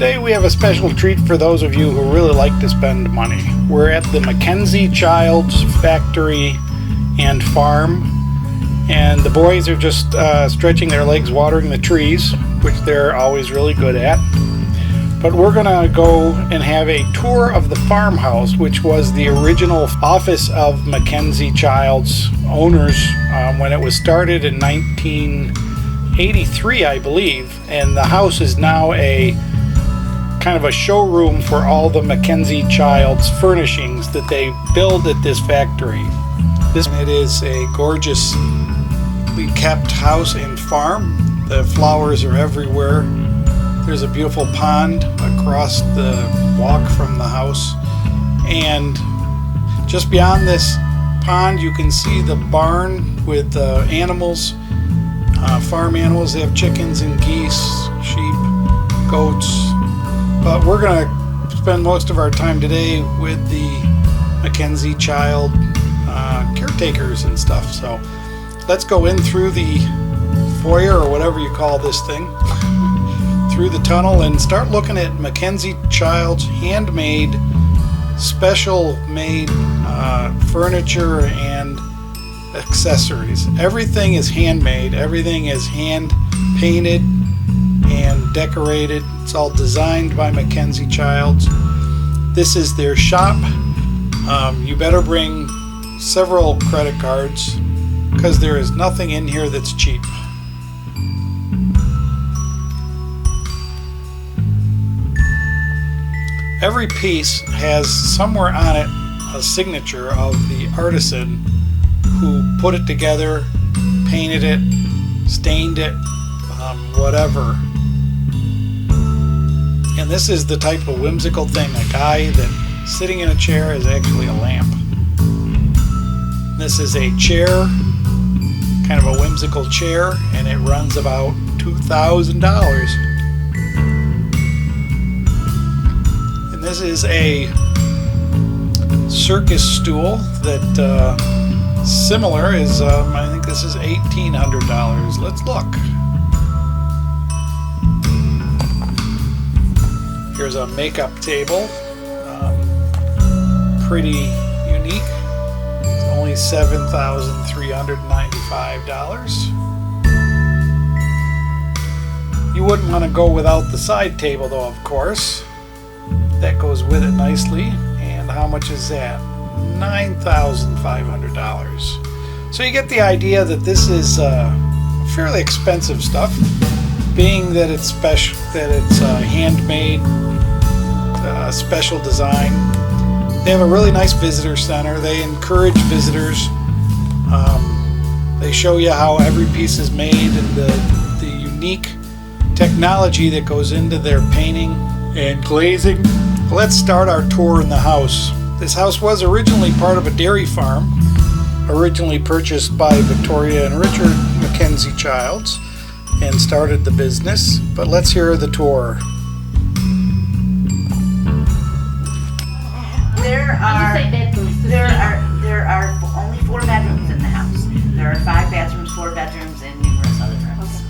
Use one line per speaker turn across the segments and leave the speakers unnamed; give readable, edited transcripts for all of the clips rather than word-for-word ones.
Today we have a special treat for those of you who really like to spend money. We're at the Mackenzie Childs Factory and Farm, and the boys are just stretching their legs watering the trees, which they're always really good at. But we're gonna go and have a tour of the farmhouse, which was the original office of Mackenzie Childs owners when it was started in 1983, I believe, and the house is now a kind of a showroom for all the Mackenzie Childs furnishings that they build at this factory. It is a gorgeously kept house and farm. The flowers are everywhere. There's a beautiful pond across the walk from the house, and just beyond this pond you can see the barn with animals, farm animals. They have chickens and geese, sheep, goats. But we're going to spend most of our time today with the Mackenzie Child caretakers and stuff. So let's go in through the foyer, or whatever you call this thing, through the tunnel, and start looking at Mackenzie Child's handmade, special made furniture and accessories. Everything is handmade. Everything is hand painted and decorated. It's all designed by Mackenzie Childs. This is their shop. You better bring several credit cards, because there is nothing in here that's cheap. Every piece has somewhere on it a signature of the artisan who put it together, painted it, stained it, whatever. And this is the type of whimsical thing. A guy that sitting in a chair is actually a lamp. This is a chair, kind of a whimsical chair, and it runs about $2,000. And this is a circus stool that similar is, I think this is $1,800. Let's look. Here's a makeup table, pretty unique. It's only $7,395. You wouldn't want to go without the side table though, of course. That goes with it nicely. And how much is that? $9,500. So you get the idea that this is fairly expensive stuff, being that it's special, that it's handmade, special design. They have a really nice visitor center. They encourage visitors. They show you how every piece is made and the unique technology that goes into their painting and glazing. Let's start our tour in the house. This house was originally part of a dairy farm, originally purchased by Victoria and Richard Mackenzie Childs, and started the business. But let's hear the tour.
There are only 4 bedrooms in the house. There are 5 bedrooms, 4 bedrooms, and numerous other rooms.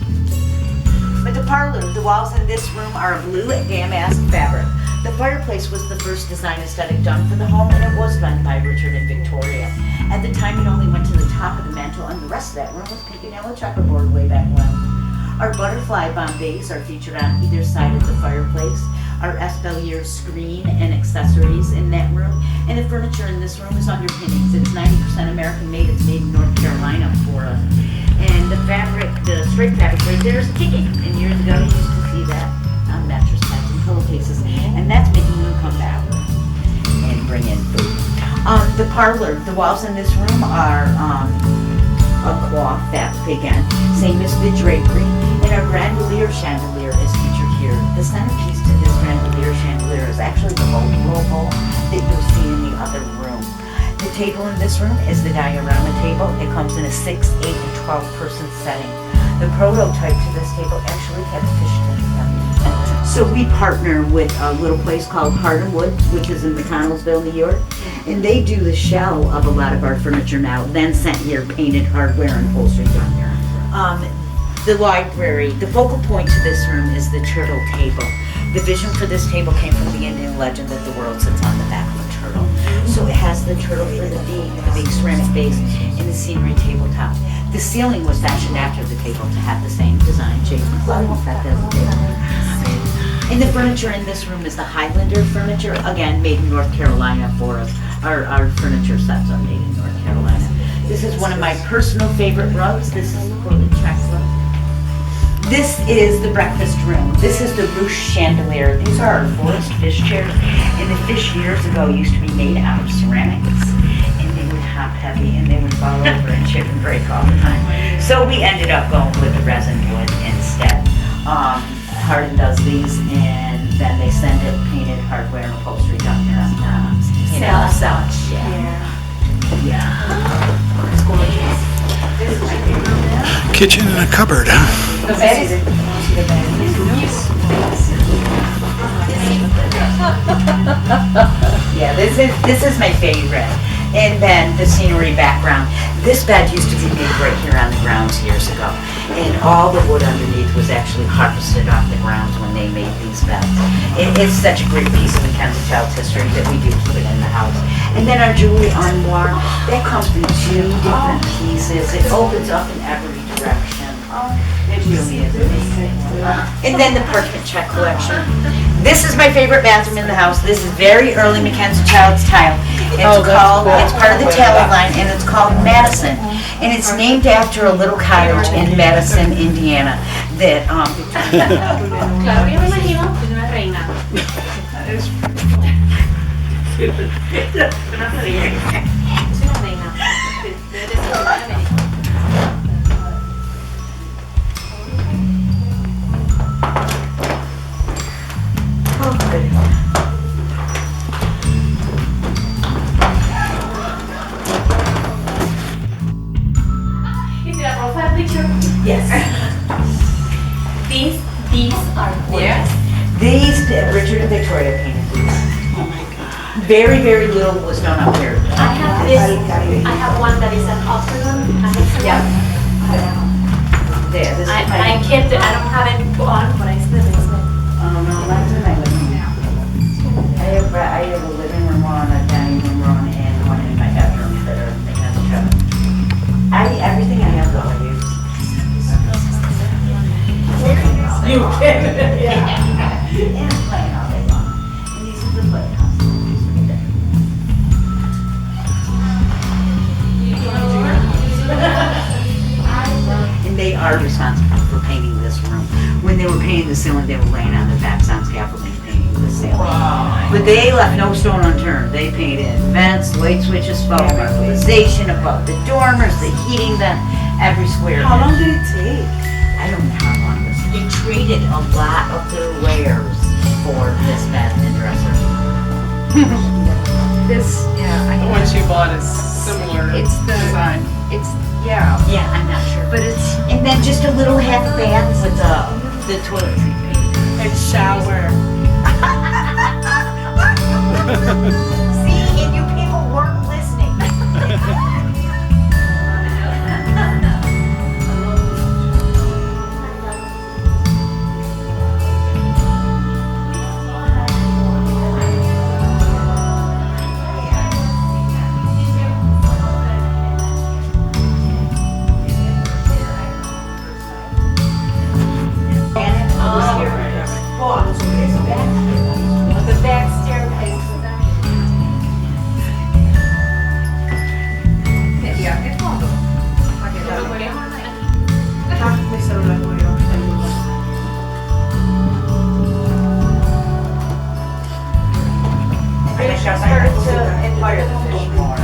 But the parlor, the walls in this room are blue damask fabric. The fireplace was the first design aesthetic done for the home, and it was done by Richard and Victoria. At the time, it only went to the top of the mantel, and the rest of that room was pink and yellow checkerboard way back when. Our butterfly bombays are featured on either side of the fireplace. Our Espalier screen and accessories in that room, and the furniture in this room is underpinnings. It's 90% American made. It's made in North Carolina for us. And the fabric, the straight fabric right there is kicking. And years ago, you used to see that on mattress pads and pillowcases. And that's making them come back and bring in food. The parlor, the walls in this room are a cloth fabric again. Same as the drapery. And our grandelier chandelier is featured here. The centerpiece to this grandelier chandelier is actually the roll bowl that you'll see in the other room. The table in this room is the diorama table. It comes in a 6, 8, and 12 person setting. The prototype to this table actually had fish tank. So we partner with a little place called Heart & Wood, which is in McConnellsville, New York. And they do the shell of a lot of our furniture now, then sent here painted hardware and upholstery done here. The library, the focal point to this room is the turtle table. The vision for this table came from the Indian legend that the world sits on the back of a turtle. So it has the turtle for the big ceramic base, and the scenery tabletop. The ceiling was fashioned after the table to have the same design, shape, and flooding effect as the table. And the furniture in this room is the Highlander furniture, again, made in North Carolina for us. Our furniture sets are made in North Carolina. This is one of my personal favorite rugs. This is the Corlett Check rug. This is the breakfast room. This is the ruche chandelier. These are our forest fish chairs. And the fish years ago used to be made out of ceramics. And they would hop heavy and they would fall over and chip and break all the time. So we ended up going with the resin wood instead. Hardin does these, and then they send it painted hardware and upholstery down here on such. Yeah. It's gorgeous. This is my favorite room.
Kitchen and a cupboard, huh?
The bed is. See the bed? Yeah, this is my favorite. And then the scenery background. This bed used to be made right here on the grounds years ago. And all the wood underneath was actually harvested off the grounds when they made these beds. It's such a great piece of Mackenzie Childs history that we do put it in the house. And then our jewelry armoire, that comes in 2 different pieces. It opens up in every direction. It really is amazing. And then the Parchment Check collection. This is my favorite bathroom in the house. This is very early Mackenzie Childs tile. It's part of the Taylor line, and it's called Madison. And it's named after a little cottage in Madison, Indiana. That
Claro, yo me imagino una reina. Es una reina. Debe de ser una reina. Is it a profile picture?
yes.
These are gorgeous.
These, Richard and Victoria painted these.
Oh my God.
Very, very little was done up here.
I have this. I have one that is an octagon.
Yeah. There, this is
I
my.
kept it. I don't have it on, but I still use it.
Oh no, mine's in my living room. I have a living room one, a dining room one, and one in my bedroom that are Mackenzie Childs. Everything I have though I use. You can, yeah. And playing all day long. And these are the playhouses. And they are responsible for painting this room. When they were painting the ceiling, they were laying on their backs on scaffolding painting the ceiling. But they left no stone unturned. They painted vents, light switches, faux fertilization above the dormers, the heating vent, every square.
How long did it take?
I don't know how long this. They traded a lot of their wares for this bed and dresser.
This, yeah, I
The one she bought is similar
It's the-
design.
It's, yeah,
Yeah, I'm not sure.
but it's,
And then just a little half bath with the toiletry paint.
it's shower.
See, and you people weren't listening.
The back staircase. Lo podríamos hacer.
Mi celular murió.
I started to admire the fish more.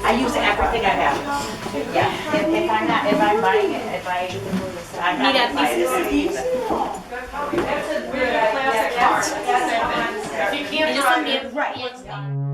I use everything I have. Yeah, if I'm buying it, I'm not
Mira,
gonna buy
this
it.
is That's a weird plastic car. If you can't
Ellos
drive
también.
it,
Right.